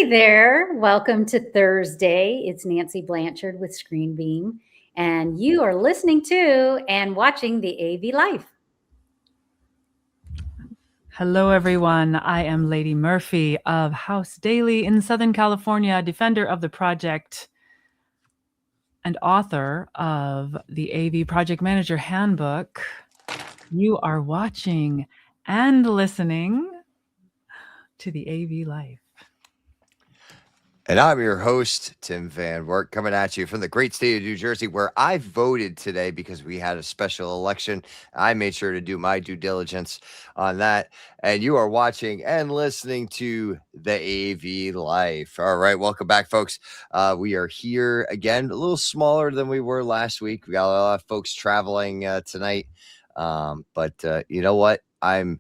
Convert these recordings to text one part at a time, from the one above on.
Hey there, welcome to Thursday. It's Nancy Blanchard with ScreenBeam, and you are listening to and watching the AV Life. Hello, everyone. I am Lady Murphy of House Daily in Southern California, defender of the project and author of the AV Project Manager Handbook. You are watching and listening to the AV Life. And I'm your host, Tim Van Woeart, coming at you from the great state of New Jersey, where I voted today because we had a special election. I made sure to do my due diligence on that. And you are watching and listening to the AV Life. All right, welcome back, folks. We are here again, a little smaller than we were last week. We got a lot of folks traveling tonight. But you know what? I'm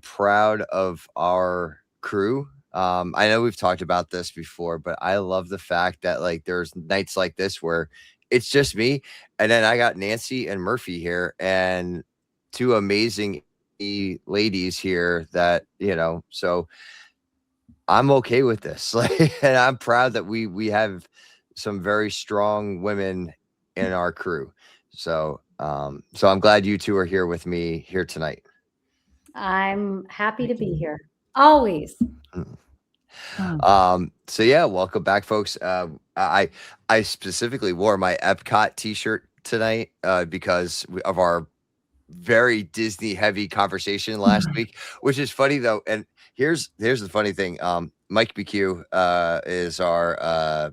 proud of our crew. I know we've talked about this before, but I love the fact that like there's nights like this where it's just me, and then I got Nancy and Murphy here, and two amazing ladies here that, so I'm okay with this. Like, and I'm proud that we have some very strong women in our crew. So I'm glad you two are here with me here tonight. I'm happy to be here, always. So yeah, welcome back, folks. I specifically wore my Epcot t-shirt tonight because of our very Disney heavy conversation last week, which is funny though. And here's the funny thing. Mike BQ is our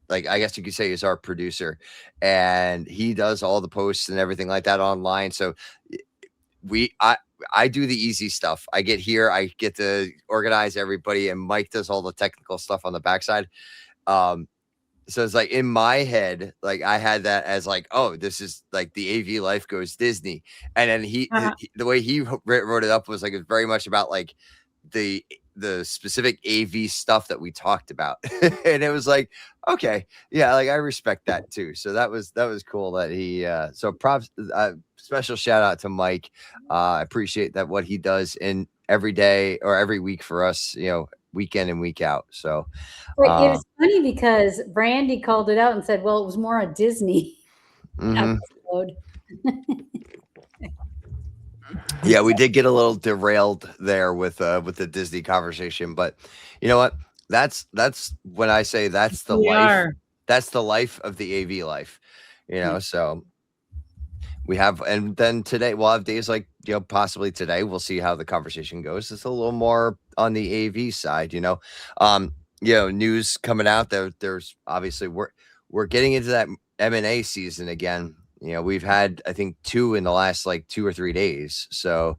like, I guess you could say, is our producer, and he does all the posts and everything like that online. So I do the easy stuff. I get here, I get to organize everybody, and Mike does all the technical stuff on the backside. So it's like in my head, like I had that as like, oh, this is like the AV Life goes Disney. And then the way he wrote it up was like, it's very much about like the specific AV stuff that we talked about. And it was like, okay, yeah, like I respect that too. So that was cool that he so props, special shout out to Mike. I appreciate that what he does in every day or every week for us, week in and week out. So It was funny because Brandy called it out and said, well, it was more a Disney episode. Yeah, we did get a little derailed there with the Disney conversation, but you know what? That's when I say that's the life. That's the life of the AV life. So we have, and then today we'll have days like, possibly today we'll see how the conversation goes. It's a little more on the AV side, news coming out there. There's obviously we're getting into that M&A season again. We've had, I think, 2 in the last like 2 or 3 days. So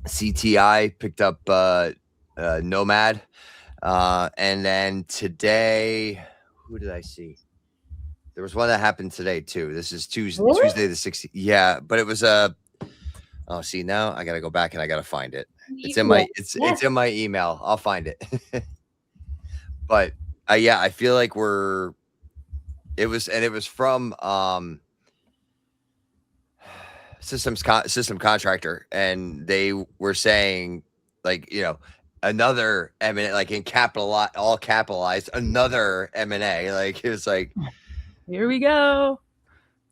CTI picked up Nomad. And then today, who did I see? There was one that happened today too. This is Tuesday the 16th. Yeah, but it was see, now I gotta go back and I gotta find it. It's in my it's in my email. I'll find it. But yeah, I feel like it was from system contractor, and they were saying like, another M&A, like in all capitalized, another M&A. Like it was like, here we go.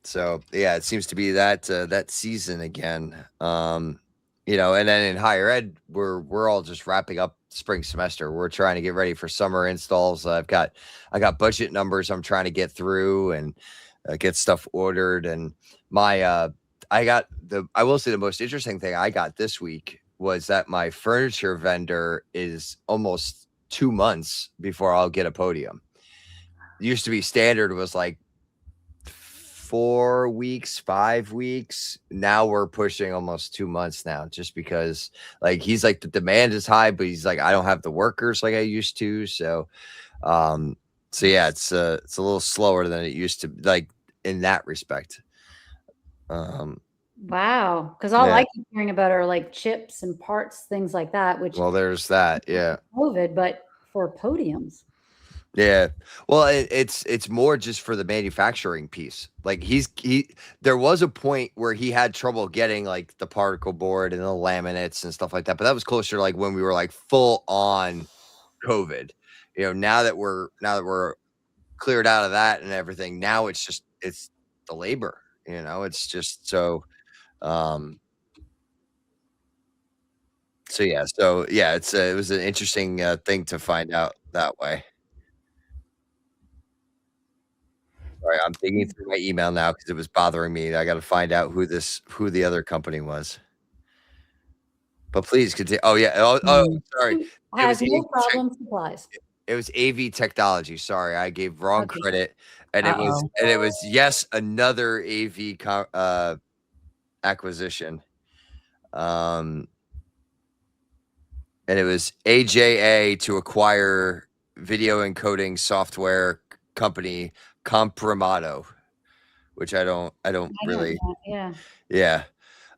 So yeah, it seems to be that season again. And then in higher ed, we're all just wrapping up spring semester. We're trying to get ready for summer installs. I got budget numbers I'm trying to get through and get stuff ordered. And I will say the most interesting thing I got this week was that my furniture vendor is almost 2 months before I'll get a podium. It used to be standard was like 4 weeks, 5 weeks. Now we're pushing almost 2 months now, just because like he's like the demand is high, but he's like, I don't have the workers like I used to. So yeah, it's a little slower than it used to, like in that respect. Wow, because all I keep hearing about are like chips and parts, things like that. Which there's that, yeah. COVID, but for podiums. Yeah, well, it's more just for the manufacturing piece. Like there was a point where he had trouble getting like the particle board and the laminates and stuff like that, but that was closer to like when we were like full on COVID. Now that we're cleared out of that and everything, now it's the labor. It's just so. So yeah, it was an interesting thing to find out that way. Sorry, I'm digging through my email now because it was bothering me. I got to find out who the other company was. But please continue. Oh yeah. Sorry. It was Has no problem supplies. It was AV Technology. Sorry, I gave wrong credit, and it was another AV acquisition. And it was AJA to acquire video encoding software company Comprimato, which I don't really. Yeah.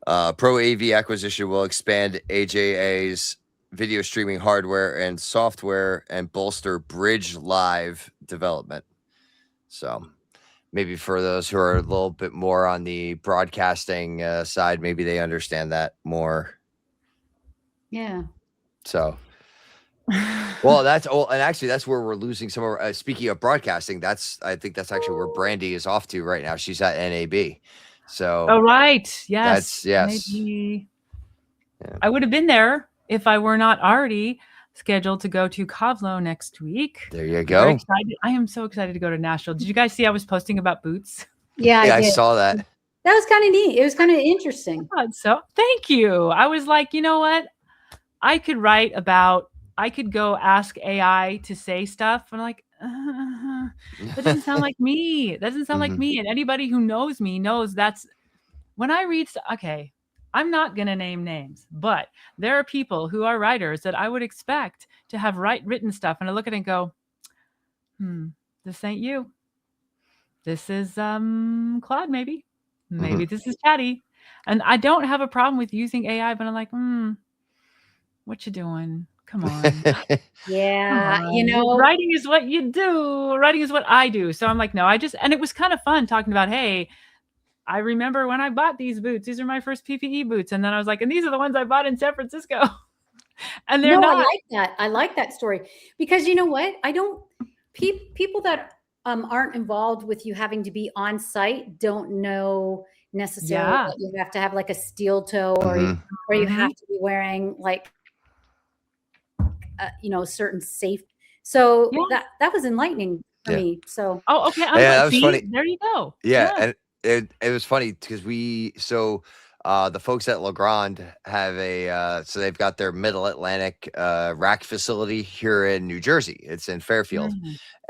Pro AV acquisition will expand AJA's video streaming hardware and software and bolster Bridge Live development. So maybe for those who are a little bit more on the broadcasting side, maybe they understand that more. Yeah. So, well, and actually that's where we're losing some of our, speaking of broadcasting, I think that's actually where Brandy is off to right now. She's at NAB. So, oh, right. Yes. Yes. Maybe. Yeah. I would have been there if I were not already scheduled to go to Cavlo next week. There you go. Very excited. I am so excited to go to Nashville. Did you guys see I was posting about boots? Yeah, I saw that. That was kind of neat. It was kind of interesting. So thank you. I was like, you know what? I could go ask AI to say stuff. And I'm like, that doesn't sound like me. That doesn't sound like me. And anybody who knows me knows that's when I read. Okay, I'm not going to name names, but there are people who are writers that I would expect to have written stuff. And I look at it and go, this ain't you. This is Claude, maybe. Maybe this is Chatty. And I don't have a problem with using AI, but I'm like, what you doing? Come on. Yeah. Writing is what you do. Writing is what I do. So I'm like, no, and it was kind of fun talking about, hey, I remember when I bought these boots. These are my first PPE boots. And then I was like, and these are the ones I bought in San Francisco. And they're not. I like that. I like that story because you know what? People that aren't involved with you having to be on site don't know necessarily that you have to have like a steel toe or you have to be wearing like certain safe. So that was enlightening for me. So okay, that was funny. There you go. And it was funny because the folks at Legrand have so they've got their Middle Atlantic rack facility here in New Jersey. It's in Fairfield,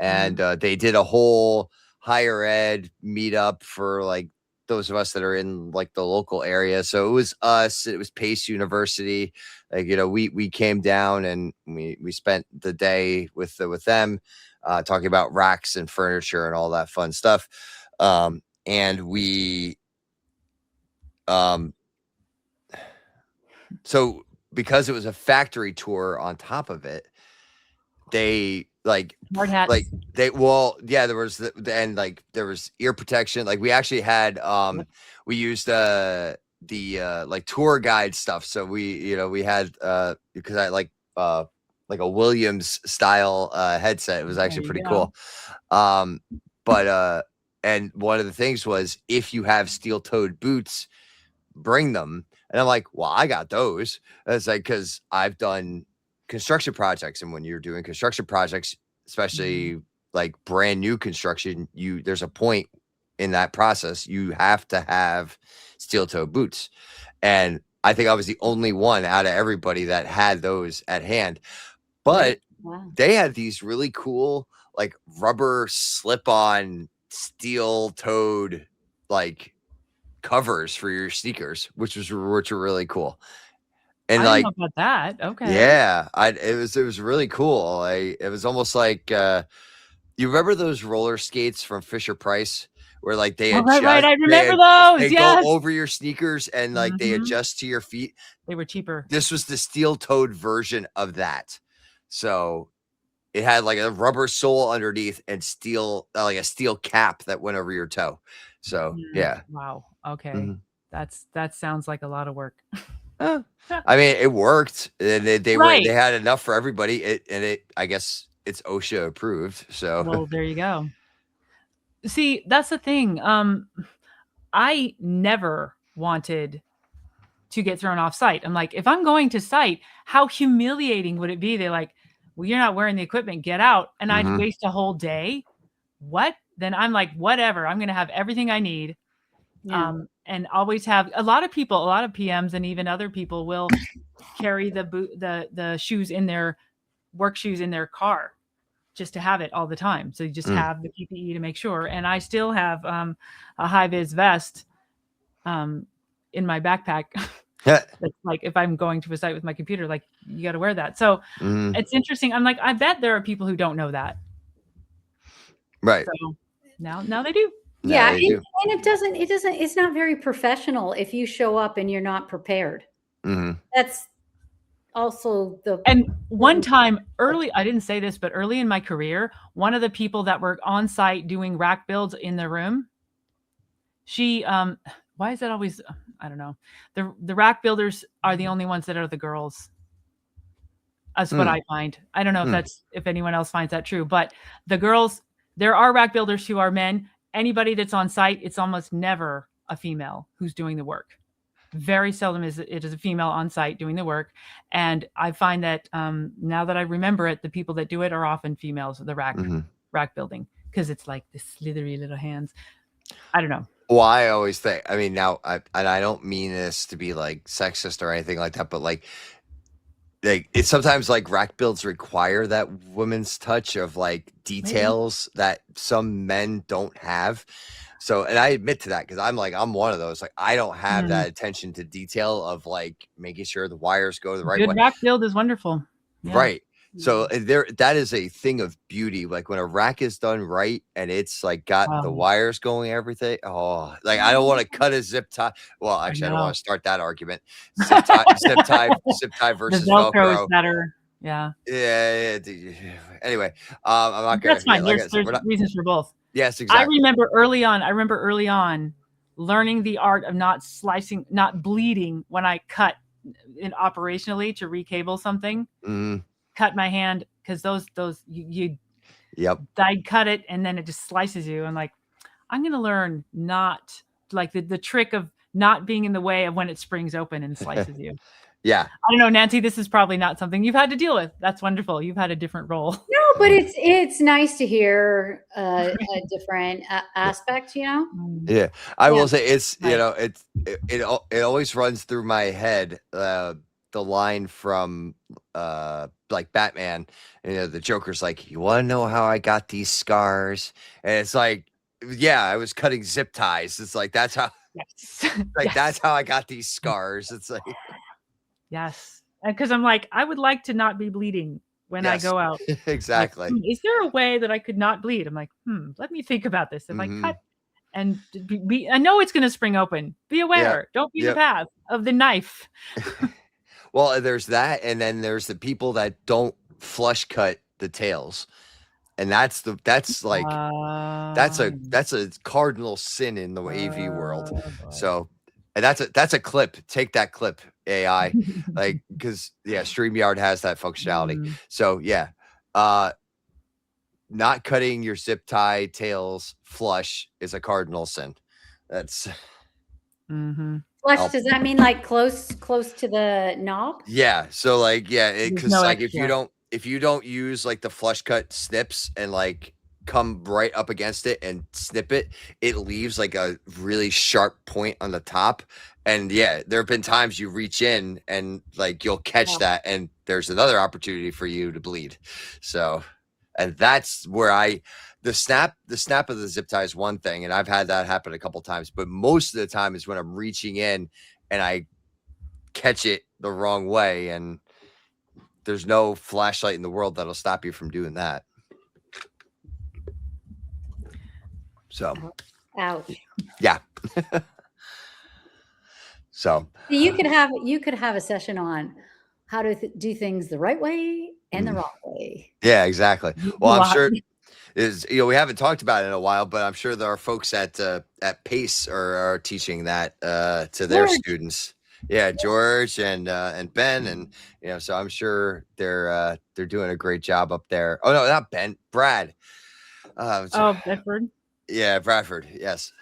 and they did a whole higher ed meetup for like those of us that are in like the local area. So it was us. It was Pace University. Like we came down and we spent the day with them, talking about racks and furniture and all that fun stuff. And we, so because it was a factory tour on top of it, they hard hats. there was there was ear protection. Like we actually had, we used the tour guide stuff. So we had, because I like a Williams style headset. It was actually pretty cool. But and one of the things was if you have steel-toed boots, bring them. And I'm like, well, I got those. It's like, because I've done construction projects, and when you're doing construction projects, especially like brand new construction, there's a point in that process you have to have steel-toed boots. And I think I was the only one out of everybody that had those at hand. But they had these really cool like rubber slip-on steel-toed like covers for your sneakers, which were really cool. And I don't know about that. Okay. Yeah, it was really cool. It was almost like you remember those roller skates from Fisher Price where like they adjust, right. I remember those. They go over your sneakers and like they adjust to your feet. They were cheaper. This was the steel-toed version of that. So it had like a rubber sole underneath and steel, like a steel cap that went over your toe. So yeah. Wow. Okay. That sounds like a lot of work. I mean, it worked, and they Right. had enough for everybody. I guess it's OSHA approved. So Well, there you go. See, that's the thing. I never wanted to get thrown off site. I'm like, if I'm going to site, how humiliating would it be? They're like, well, you're not wearing the equipment, get out. And I'd waste a whole day. What? Then I'm like, whatever. I'm going to have everything I need. Yeah. And always have a lot of PMs and even other people will carry the shoes in their work shoes in their car just to have it all the time. So you just have the PPE to make sure. And I still have a high vis vest in my backpack. That's like if I'm going to a site with my computer, like you got to wear that. So it's interesting. I'm like, I bet there are people who don't know that. Right. So now they do. Yeah. And it's not very professional if you show up and you're not prepared. That's also and one time early, I didn't say this, but early in my career, one of the people that were on site doing rack builds in the room, she, why is that always, I don't know. The rack builders are the only ones that are the girls. That's what I find. I don't know if anyone else finds that true, but the girls, there are rack builders who are men. Anybody that's on site, it's almost never a female who's doing the work. Very seldom is it a female on site doing the work. And I find that now that I remember it, the people that do it are often females, the rack building, because it's like the slithery little hands. I don't know. Well, I always think, I mean, now, I don't mean this to be like sexist or anything like that, but like it's sometimes like rack builds require that woman's touch of like details that some men don't have. So, and I admit to that because I'm one of those. Like, I don't have that attention to detail of like making sure the wires go the right way. Good rack build is wonderful. Yeah. Right. So that is a thing of beauty. Like when a rack is done right and it's like got the wires going, everything. Oh, like I don't want to cut a zip tie. Well, actually, I don't want to start that argument. Zip tie versus the Velcro is better. Yeah. Yeah. Anyway, I'm not gonna. That's fine. There's reasons for both. Yes, exactly. I remember early on learning the art of not bleeding when I cut in operationally to recable something. Cut my hand because those you I'd cut it and then it just slices you. I'm like, I'm gonna learn not like the trick of not being in the way of when it springs open and slices you. Yeah. I don't know, Nancy, this is probably not something you've had to deal with. That's wonderful. You've had a different role. No, but it's nice to hear a different aspect, you know? Yeah. I will say it's, you know, it always runs through my head, the line from like Batman, you know, the Joker's like, you want to know how I got these scars? And it's like, yeah, I was cutting zip ties. It's like, that's how, that's how I got these scars. It's like, yes. Because I'm like, I would like to not be bleeding when I go out. Exactly. Like, is there a way that I could not bleed? I'm like, let me think about this. If I cut and I know it's going to spring open. Be aware. Don't be the path of the knife. Well, there's that. And then there's the people that don't flush cut the tails. And that's a cardinal sin in the AV world. So, and that's a clip. Take that clip, AI. Like, because StreamYard has that functionality. So not cutting your zip tie tails flush is a cardinal sin. That's flush. Does that mean like close to the knob? Yeah. So like because like if you don't use like the flush cut snips and like come right up against it and snip it, it leaves like a really sharp point on the top. And there have been times you reach in and like you'll catch that and there's another opportunity for you to bleed. So, and that's where the snap of the zip tie is one thing, and I've had that happen a couple times, but most of the time is when I'm reaching in and I catch it the wrong way, and there's no flashlight in the world that'll stop you from doing that. So, ouch. Yeah. So you could have a session on how to do things the right way and the wrong way. Yeah, exactly. Well, I'm sure we haven't talked about it in a while, but I'm sure there are folks at Pace are teaching that to their students. Yeah, George and Ben, and so I'm sure they're doing a great job up there. Oh no, not Ben, Brad. Bedford. Yeah, Bradford. Yes.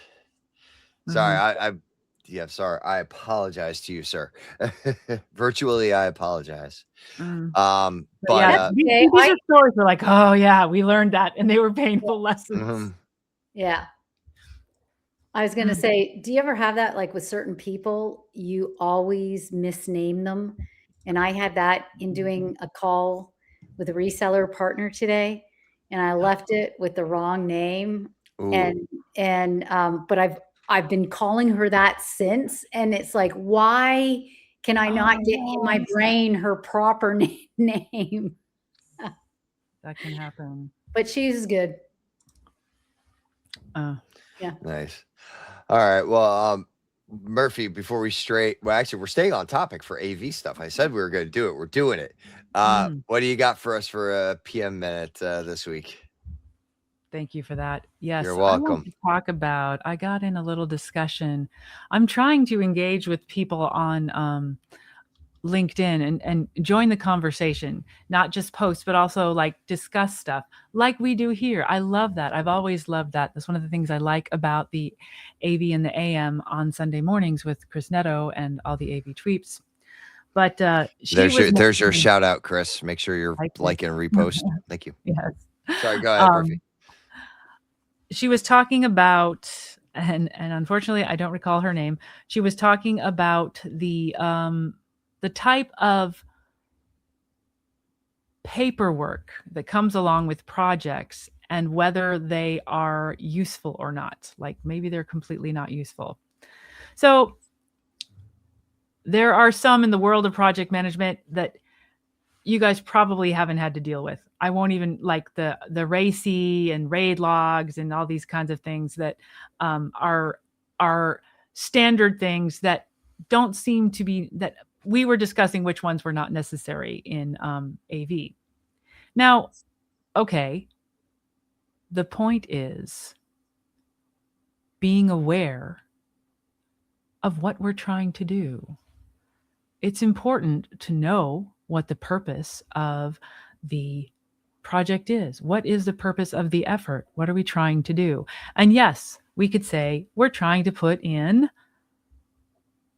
Sorry, sorry. I apologize to you, sir. Virtually, I apologize. But But these are stories were like, oh yeah, we learned that, and they were painful lessons. Yeah. I was going to say, do you ever have that, like with certain people, you always misname them? And I had that in doing a call with a reseller partner today, and I left it with the wrong name. Ooh. But I've been calling her that since, and it's like, why can I not get in my brain her proper name? That can happen. But she's good. Yeah. Nice. All right. Well, Murphy, before we're staying on topic for AV stuff. I said we were going to do it. We're doing it. What do you got for us for a PM minute this week? Thank you for that. Yes. You're welcome. I want to talk about, I got in a little discussion. I'm trying to engage with people on LinkedIn and join the conversation, not just post, but also like discuss stuff like we do here. I love that. I've always loved that. That's one of the things I like about the AV and the AM on Sunday mornings with Chris Netto and all the AV tweeps. But there's your shout out, Chris. Make sure you're like and repost. Thank you. Yes. Sorry, go ahead, Murphy. She was talking about, and unfortunately I don't recall her name. She was talking about the type of paperwork that comes along with projects and whether they are useful or not. Like maybe they're completely not useful. So there are some in the world of project management that you guys probably haven't had to deal with. I won't even like the RACI and RAID logs and all these kinds of things that are standard things that don't seem to be, that we were discussing which ones were not necessary in AV. Now, okay, the point is being aware of what we're trying to do. It's important to know what the purpose of the project is. What is the purpose of the effort? What are we trying to do? And yes, we could say we're trying to put in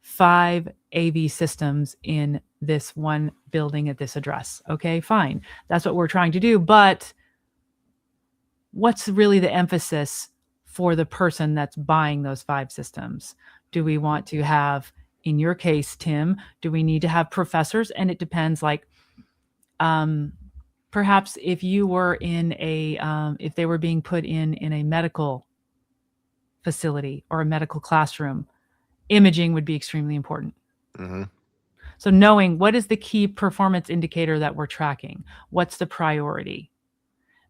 5 AV systems in this one building at this address. Okay, fine. That's what we're trying to do. But what's really the emphasis for the person that's buying those 5 systems? Do we want to have, in your case, Tim, do we need to have professors? And it depends, like, perhaps if you were in a, if they were being put in a medical facility or a medical classroom, imaging would be extremely important. Mm-hmm. So knowing what is the key performance indicator that we're tracking, what's the priority,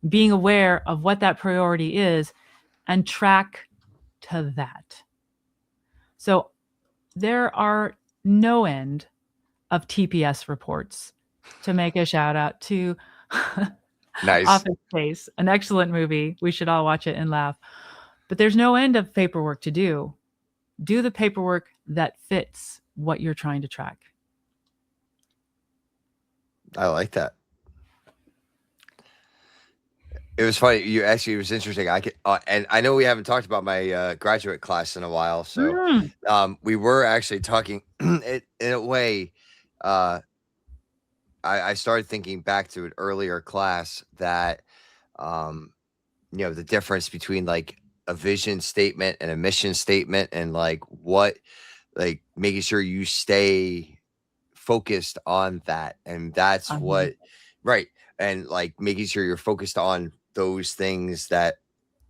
being aware of what that priority is and track to that. So there are no end of TPS reports, to make a shout out to nice. Office Space, an excellent movie. We should all watch it and laugh. But there's no end of paperwork to do. Do the paperwork that fits what you're trying to track. I like that. It was funny. It was interesting. I could, and I know we haven't talked about my graduate class in a while. So we were actually talking in a way. I started thinking back to an earlier class that, the difference between like a vision statement and a mission statement, and like making sure you stay focused on that. And that's what, right. And like making sure you're focused on those things that,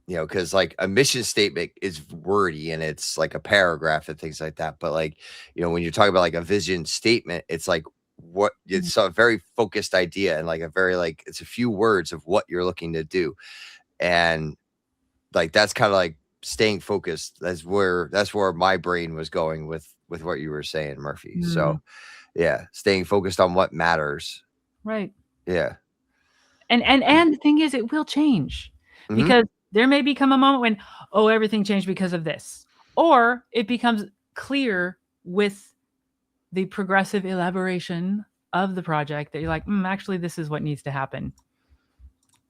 because like a mission statement is wordy and it's like a paragraph and things like that. But like, when you're talking about like a vision statement, it's like it's a very focused idea and like a very it's a few words of what you're looking to do. And like, that's kind of like staying focused. That's where my brain was going with what you were saying, Murphy. So yeah, staying focused on what matters. Right. Yeah. And the thing is, it will change because there may become a moment when, everything changed because of this, or it becomes clear with the progressive elaboration of the project that you're like, actually, this is what needs to happen.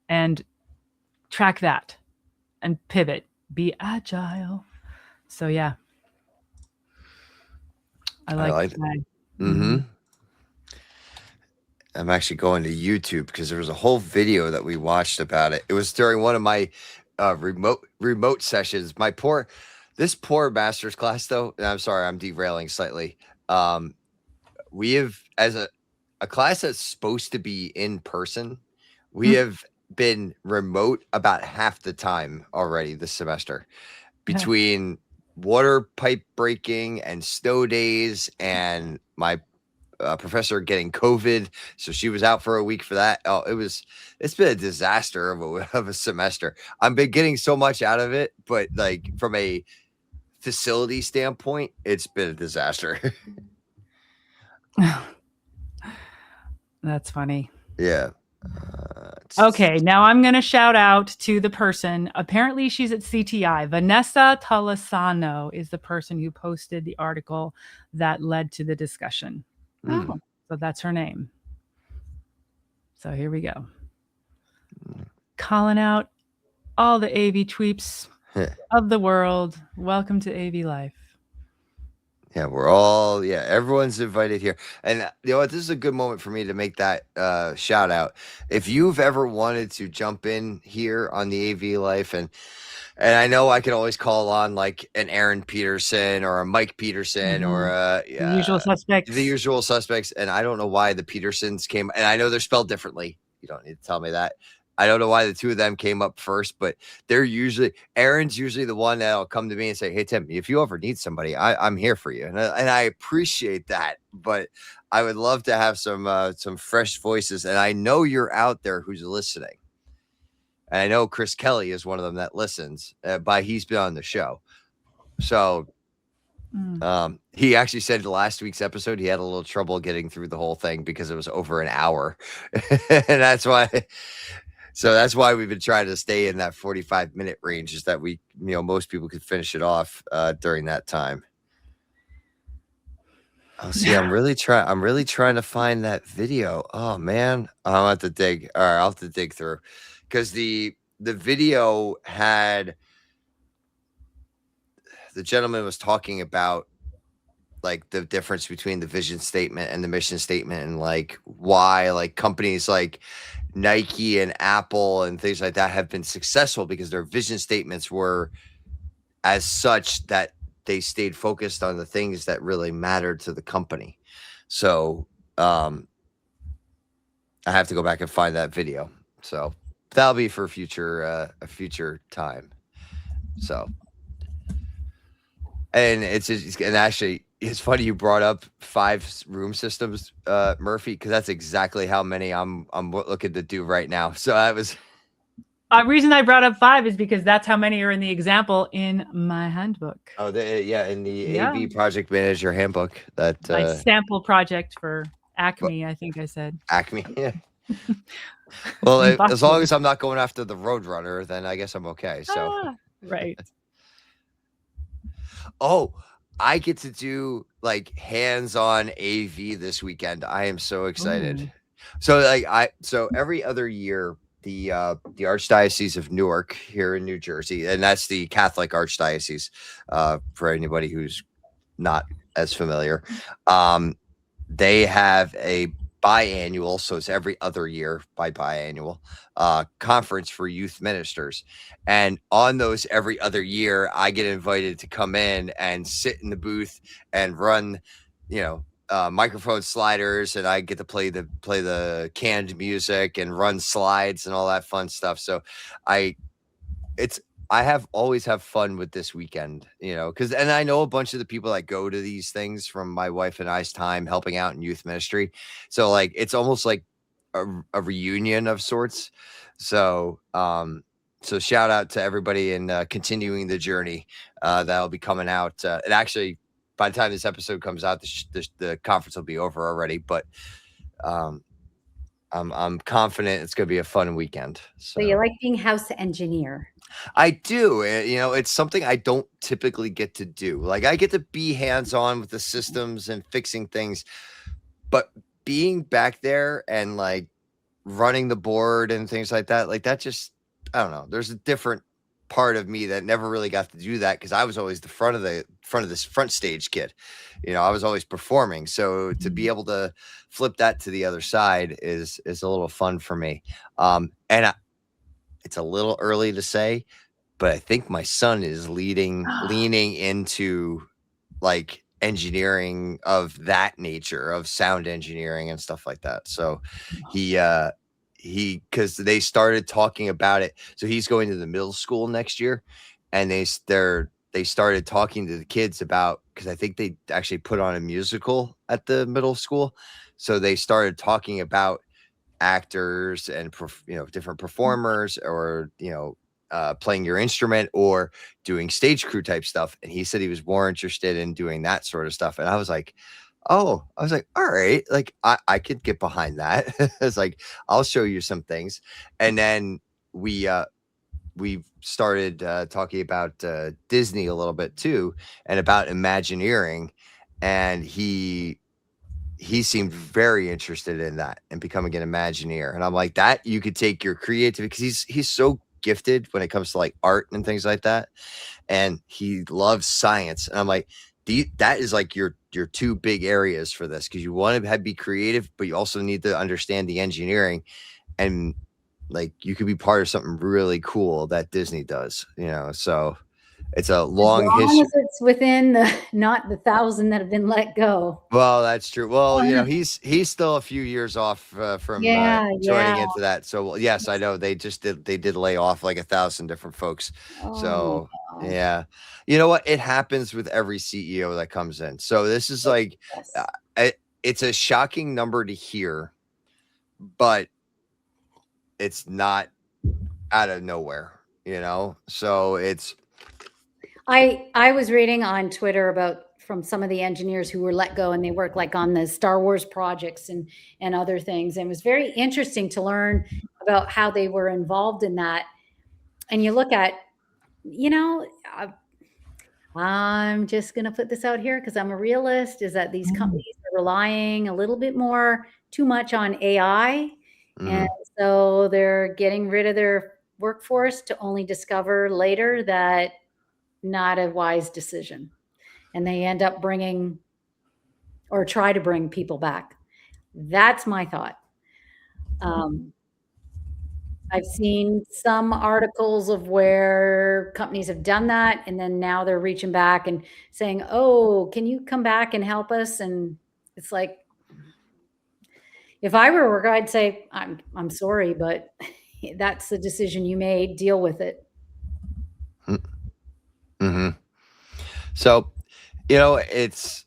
And track that and pivot, be agile. So yeah, I like that. Mm-hmm. I'm actually going to YouTube because there was a whole video that we watched about it. It was during one of my remote sessions. This poor master's class, though, and I'm sorry, I'm derailing slightly. We have, as a class that's supposed to be in person, we have been remote about half the time already this semester, between water pipe breaking and snow days and my professor getting COVID, so she was out for a week for that. Oh, it's been a disaster of a semester. I've been getting so much out of it, but like from a facility standpoint, it's been a disaster. That's funny. Yeah. Okay, now I'm going to shout out to the person. Apparently, she's at CTI. Vanessa Tolosano is the person who posted the article that led to the discussion. So that's her name. So here we go. Calling out all the AV tweeps of the world. Welcome to AV Life. Yeah, everyone's invited here. And you know what? This is a good moment for me to make that shout out. If you've ever wanted to jump in here on the AV Life, and I know I can always call on like an Aaron Peterson or a Mike Peterson or the usual suspects. The usual suspects. And I don't know why the Petersons came, and I know they're spelled differently. You don't need to tell me that. I don't know why the two of them came up first, but Aaron's usually the one that'll come to me and say, "Hey, Tim, if you ever need somebody, I'm here for you." And I appreciate that, but I would love to have some fresh voices. And I know you're out there who's listening. And I know Chris Kelly is one of them that listens, he's been on the show. So he actually said last week's episode, he had a little trouble getting through the whole thing because it was over an hour. And that's why we've been trying to stay in that 45-minute range, is that most people could finish it off during that time. Oh, see, I'm really trying to find that video. Oh man, I'll have to dig. All right, I'll have to dig through, because the video had, the gentleman was talking about like the difference between the vision statement and the mission statement, and like why like companies like Nike and Apple and things like that have been successful because their vision statements were as such that they stayed focused on the things that really mattered to the company. So I have to go back and find that video. So that'll be for a future time. So, and actually it's funny you brought up 5 room systems, Murphy, because that's exactly how many I'm looking to do right now. So that was. The reason I brought up 5 is because that's how many are in the example in my handbook. Oh, in the AV Project Manager handbook. My sample project for Acme, I think I said. Acme, yeah. Well, as long as I'm not going after the Roadrunner, then I guess I'm okay. So right. Oh, I get to do like hands-on AV this weekend. I am so excited. Ooh. So every other year, the Archdiocese of Newark here in New Jersey, and that's the Catholic Archdiocese, for anybody who's not as familiar, they have a biannual, so it's every other year biannual conference for youth ministers. And on those every other year, I get invited to come in and sit in the booth and run, microphone sliders, and I get to play the canned music and run slides and all that fun stuff. So I always have fun with this weekend, and I know a bunch of the people that go to these things from my wife and I's time helping out in youth ministry. So like, it's almost like a reunion of sorts. So, so shout out to everybody in continuing the journey that'll be coming out. And actually, by the time this episode comes out, the conference will be over already. But I'm confident it's going to be a fun weekend. So you like being house engineer? I do. It's something I don't typically get to do. Like I get to be hands-on with the systems and fixing things, but being back there and like running the board and things like that just, I don't know. There's a different part of me that never really got to do that because I was always the front stage kid. I was always performing. So to be able to flip that to the other side is a little fun for me. It's a little early to say, but I think my son is leaning into like engineering of that nature, of sound engineering and stuff like that. So because they started talking about it. So he's going to the middle school next year, and they started talking to the kids about, because I think they actually put on a musical at the middle school. So they started talking about actors and different performers, or playing your instrument or doing stage crew type stuff. And he said he was more interested in doing that sort of stuff. And I was like, all right, like I could get behind that. It's like, I'll show you some things. And then we started talking about Disney a little bit too, and about Imagineering. And he seemed very interested in that and becoming an Imagineer. And I'm like, that you could take your creative, because he's so gifted when it comes to like art and things like that. And he loves science. And I'm like, that is like your two big areas for this, because you want to be creative, but you also need to understand the engineering. And like, you could be part of something really cool that Disney does, so it's a long history. It's within not the 1,000 that have been let go. Well, that's true. Well, he's still a few years off from joining into that. So yes, I know they did lay off like 1,000 different folks. So yeah, you know what? It happens with every CEO that comes in. So this is like, it's a shocking number to hear, but it's not out of nowhere, so it's. I was reading on Twitter from some of the engineers who were let go, and they work like on the Star Wars projects and other things. And it was very interesting to learn about how they were involved in that. And you look at, I'm just going to put this out here because I'm a realist, is that these companies are relying a little bit too much on AI. And so they're getting rid of their workforce to only discover later that not a wise decision. And they end up try to bring people back. That's my thought. I've seen some articles of where companies have done that, and then now they're reaching back and saying, "Oh, can you come back and help us?" And it's like, if I were a worker, I'd say, "I'm sorry, but that's the decision you made. Deal with it." Mm-hmm. So, it's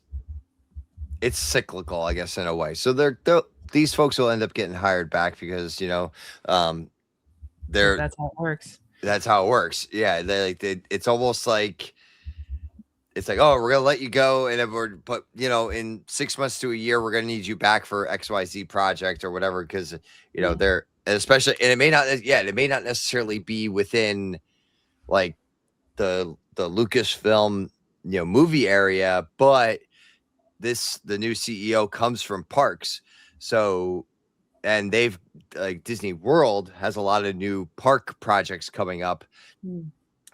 cyclical, I guess, in a way. So these folks will end up getting hired back because that's how it works. That's how it works. Yeah, it's almost like, it's like, oh, we're gonna let you go, and but in 6 months to a year, we're gonna need you back for XYZ project or whatever, because they're, especially, and it may not necessarily be within like the Lucasfilm movie area, but the new CEO comes from parks. So, and they've, like, Disney World has a lot of new park projects coming up.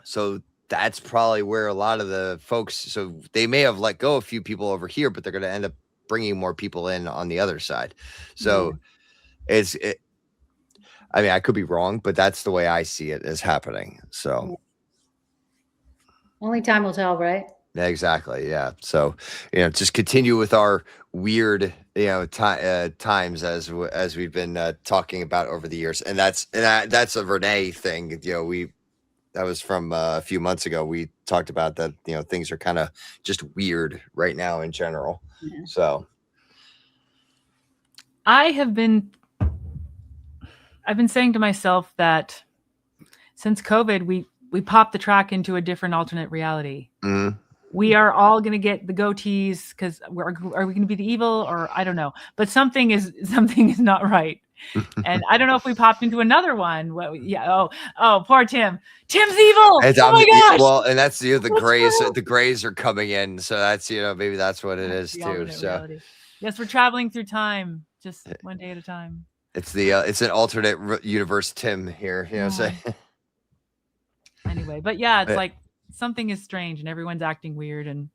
So that's probably where a lot of the folks, so they may have let go a few people over here, but they're going to end up bringing more people in on the other side. So I mean, I could be wrong, but that's the way I see it as happening. So only time will tell, right? Exactly. Yeah. So, just continue with our weird, times as we've been talking about over the years. And that's a Renee thing. That was from a few months ago. We talked about that, things are kind of just weird right now in general. Yeah. So I've been saying to myself that since COVID, we popped the track into a different alternate reality. we are all going to get the goatees because are we going to be the evil, or I don't know, but something is not right. And I don't know if we popped into another one. Oh, poor Tim. Tim's evil. Oh my gosh. Well, and that's the grays. The grays are coming in, so that's maybe that's what it is too. So reality. Yes, we're traveling through time, just one day at a time. It's it's an alternate universe Tim here. You know what I'm saying? Anyway, but yeah, it's like something is strange and everyone's acting weird and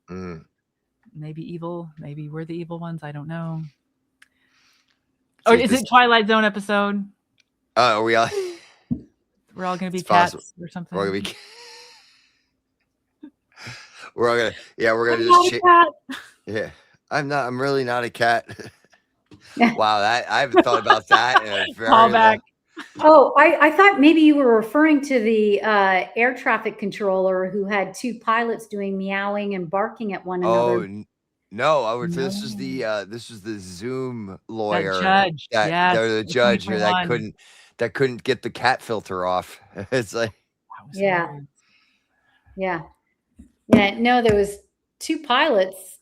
maybe evil. Maybe we're the evil ones. I don't know. Or is it Twilight Zone episode? Oh, we all? We're all going to be cats or something. We're going to be. We're all gonna. Yeah, we're gonna just. Yeah, I'm not. I'm really not a cat. Wow, I haven't thought about that. Call back. Oh, I thought maybe you were referring to the air traffic controller who had two pilots doing meowing and barking at one another. Oh no! This is the Zoom lawyer. That judge. The judge that couldn't get the cat filter off. It's like yeah. No, there was two pilots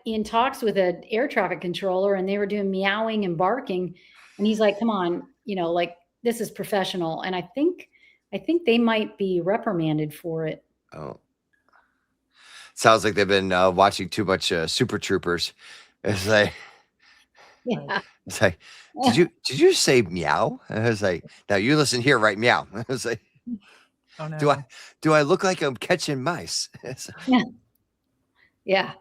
in talks with an air traffic controller, and they were doing meowing and barking, and he's like, "Come on, like this is professional." And I think they might be reprimanded for it. Oh, sounds like they've been watching too much Super Troopers. It's like, it's like, did you say meow? And I was like, now you listen here, right? Meow. I was like, oh, no. Do I look like I'm catching mice? Yeah.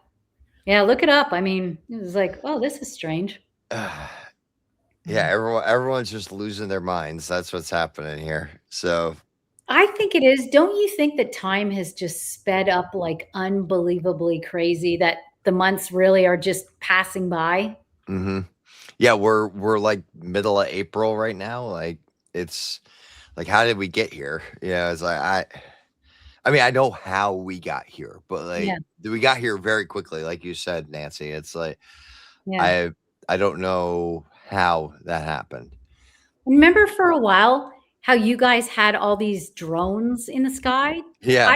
Look it up. I mean, it was like, oh, this is strange. Yeah, everyone's just losing their minds. That's what's happening here. So I think it is. Don't you think that time has just sped up like unbelievably crazy, that the months really are just passing by? Mm-hmm. Yeah, we're like middle of April right now. Like it's like, how did we get here? Yeah, it's like I mean, I know how we got here, but like we got here very quickly, like you said, Nancy. It's like I don't know how that happened. Remember for a while how you guys had all these drones in the sky? Yeah.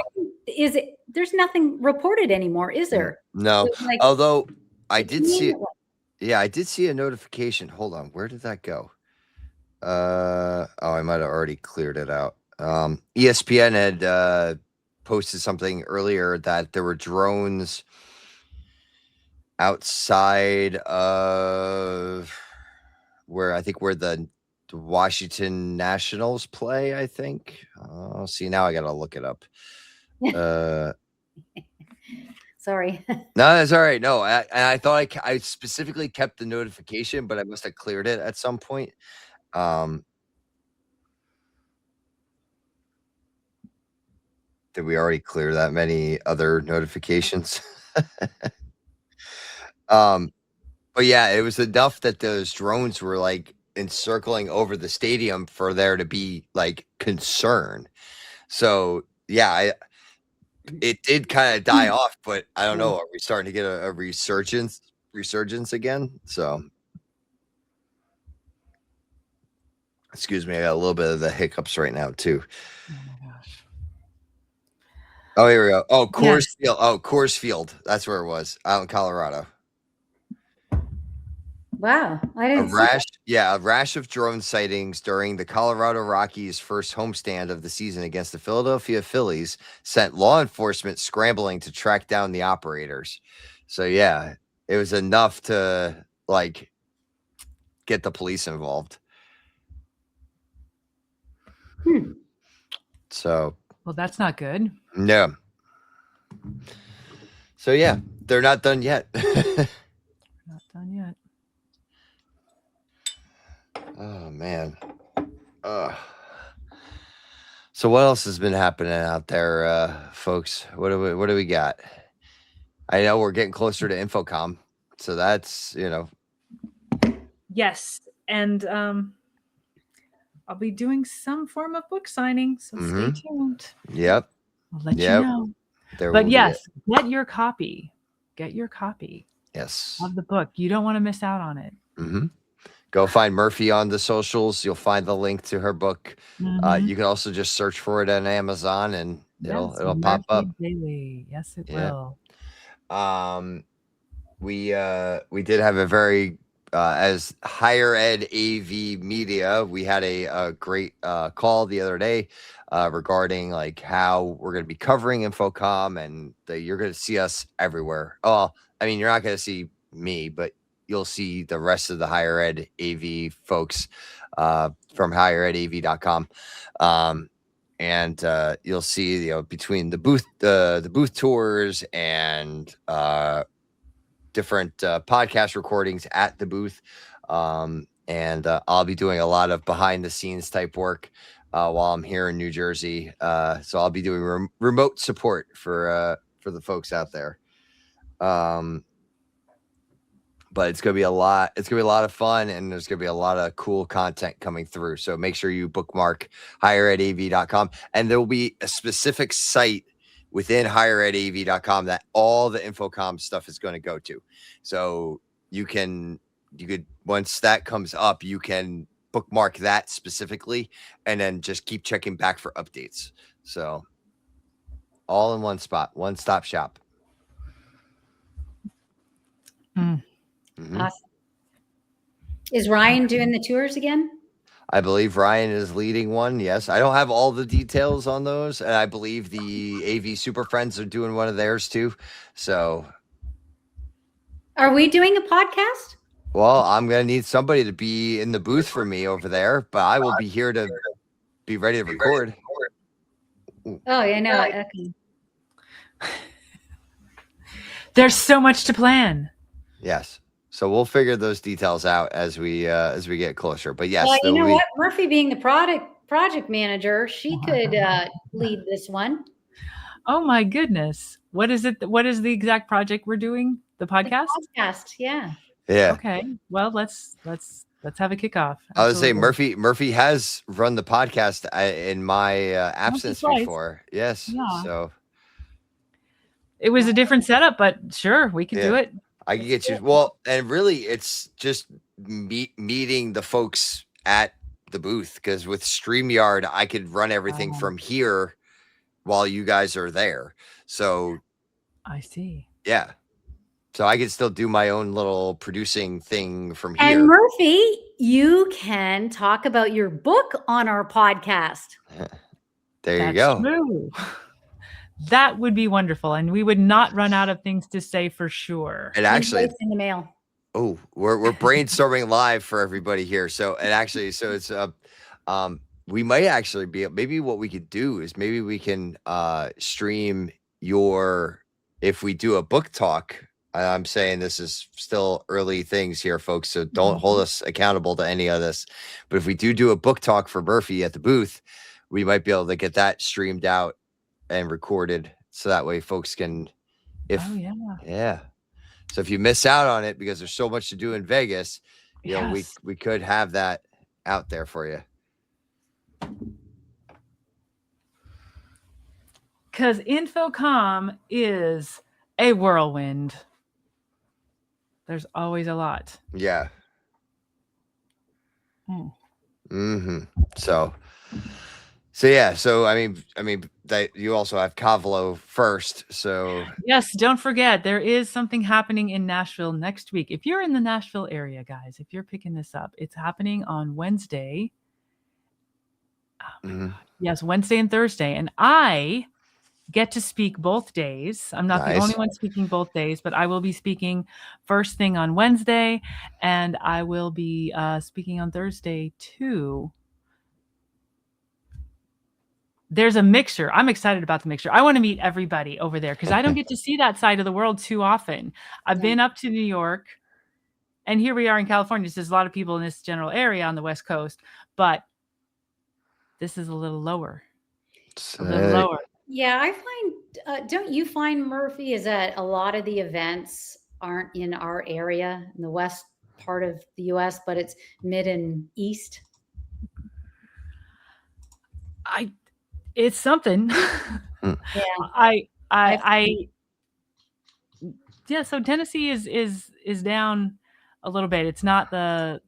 There's nothing reported anymore, is there? No. Like, although I did see it. Yeah, I did see a notification. Hold on. Where did that go? I might have already cleared it out. ESPN had posted something earlier that there were drones outside of where the Washington Nationals play, I think. Oh, see, now I got to look it up. Sorry. No, that's all right. No, I thought I specifically kept the notification, but I must have cleared it at some point. Did we already clear that many other notifications? But yeah, it was enough that those drones were like encircling over the stadium for there to be like concern. So yeah, it did kind of die off, but I don't know. Are we starting to get a resurgence again? So excuse me, I got a little bit of the hiccups right now too. Oh my gosh. Oh, here we go. Oh, Coors Field. Oh, Coors Field. That's where it was, out in Colorado. Wow, I didn't see that. Yeah, a rash of drone sightings during the Colorado Rockies' first homestand of the season against the Philadelphia Phillies sent law enforcement scrambling to track down the operators. So yeah, it was enough to like get the police involved. So, well, that's not good. No. So yeah, they're not done yet. Not done yet. Oh man. So what else has been happening out there, folks? What do we got? I know we're getting closer to InfoComm, so that's Yes, and I'll be doing some form of book signing, so stay tuned. Yep. I'll let you know. But yes, get your copy. Get your copy. Yes. Of the book. You don't want to miss out on it. Mm-hmm. Go find Murphy on the socials. You'll find the link to her book. You can also just search for it on Amazon, and it'll pop up. Murphy Daley. Yes, it Yeah. will. We did have a very as higher ed AV media, we had a great call the other day regarding like how we're going to be covering InfoComm, and you're going to see us everywhere. Oh, I mean, you're not going to see me, but you'll see the rest of the higher ed AV folks from higheredav.com. And you'll see, between the booth tours and different podcast recordings at the booth. And I'll be doing a lot of behind the scenes type work while I'm here in New Jersey. So I'll be doing remote support for the folks out there. But it's going to be a lot. It's going to be a lot of fun, and there's going to be a lot of cool content coming through. So make sure you bookmark higheredav.com, and there will be a specific site within higheredav.com that all the InfoComm stuff is going to go to. So you could, once that comes up, you can bookmark that specifically, and then just keep checking back for updates. So all in one spot, one-stop shop. Awesome. Is Ryan doing the tours again? I believe Ryan is leading one. Yes. I don't have all the details on those. And I believe the AV Super Friends are doing one of theirs too. So. Are we doing a podcast? Well, I'm going to need somebody to be in the booth for me over there, but I will be here to be ready to record. Oh, yeah, no. Okay. There's so much to plan. Yes. So we'll figure those details out as we get closer. But yes, well, you know what? Murphy being the project manager, she could lead this one. Oh my goodness! What is it? What is the exact project we're doing? The podcast. The podcast, yeah. Yeah. Okay. Well, let's have a kickoff. I was saying Murphy has run the podcast in my absence before. Yes. Yeah. So it was a different setup, but sure, we can do it. I can get you. Well, and really, it's just meeting the folks at the booth, because with StreamYard, I could run everything from here while you guys are there. So I see. Yeah. So I could still do my own little producing thing from here. And Murphy, you can talk about your book on our podcast. There you go. True. That would be wonderful, and we would not run out of things to say for sure. And actually, in the mail. Oh, we're brainstorming live for everybody here. So it's we might actually be, maybe what we could do is maybe we can stream if we do a book talk. I'm saying this is still early things here, folks, so don't hold us accountable to any of this. But if we do a book talk for Murphy at the booth, we might be able to get that streamed out and recorded, so that way folks can, yeah. So if you miss out on it because there's so much to do in Vegas, you know, we could have that out there for you. Because InfoComm is a whirlwind. There's always a lot. Yeah. So yeah. So I mean that you also have Cavlo first. So yes, don't forget there is something happening in Nashville next week. If you're in the Nashville area, guys, if you're picking this up, it's happening on Wednesday. Oh my God. Yes, Wednesday and Thursday, and I get to speak both days. I'm not the only one speaking both days, but I will be speaking first thing on Wednesday, and I will be speaking on Thursday too. There's a mixture. I'm excited about the mixture. I want to meet everybody over there because I don't get to see that side of the world too often. I've been up to New York, and here we are in California. There's a lot of people in this general area on the West Coast, but this is a little lower. Yeah, I find, don't you find, Murphy, is that a lot of the events aren't in our area, in the west part of the U.S., but it's mid and east? It's something. Yeah. So Tennessee is down a little bit. It's not the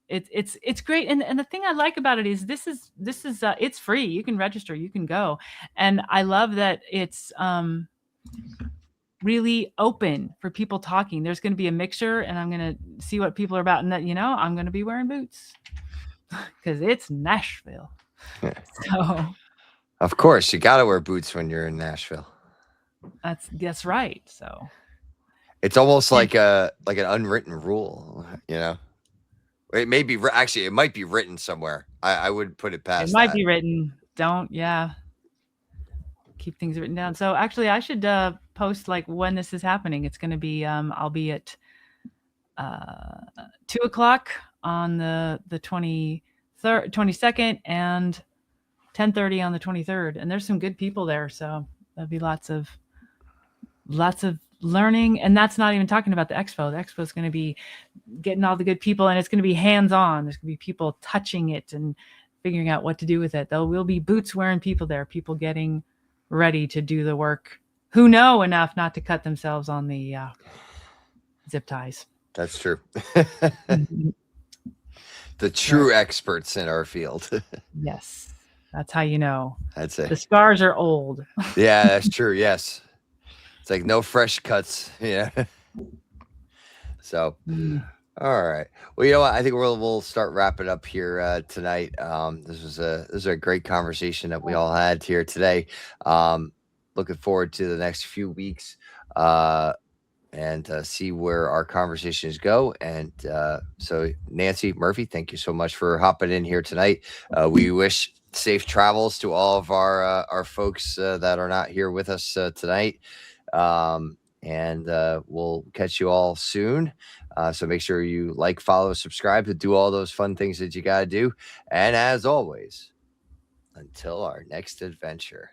It's great. And the thing I like about it is this is it's free. You can register, you can go. And I love that it's really open for people talking. There's going to be a mixture, and I'm going to see what people are about. And that, I'm going to be wearing boots because it's Nashville. So of course you got to wear boots when you're in Nashville. That's right. So it's almost like an unwritten rule, It may be actually. It might be written somewhere. I would put it past. It might be written. Keep things written down. So actually, I should post like when this is happening. It's going to be. I'll be at 2:00 on the 22nd, and 10:30 on the 23rd. And there's some good people there, so there'll be lots of learning. And that's not even talking about the expo. The expo is going to be getting all the good people, and it's going to be hands-on. There's going to be people touching it and figuring out what to do with it. There will be boots wearing people there, people getting ready to do the work who know enough not to cut themselves on the zip ties. That's true. The true experts in our field. Yes, that's how you know. That's it. The scars are old. Yeah, that's true. Yes. It's like no fresh cuts. Yeah. So, all right. Well, you know what? I think we'll start wrapping up here tonight. This was a great conversation that we all had here today. Looking forward to the next few weeks and see where our conversations go. And so, Nancy, Murphy, thank you so much for hopping in here tonight. We wish safe travels to all of our folks that are not here with us tonight. And we'll catch you all soon. So make sure you like, follow, subscribe, to do all those fun things that you got to do. And as always, until our next adventure.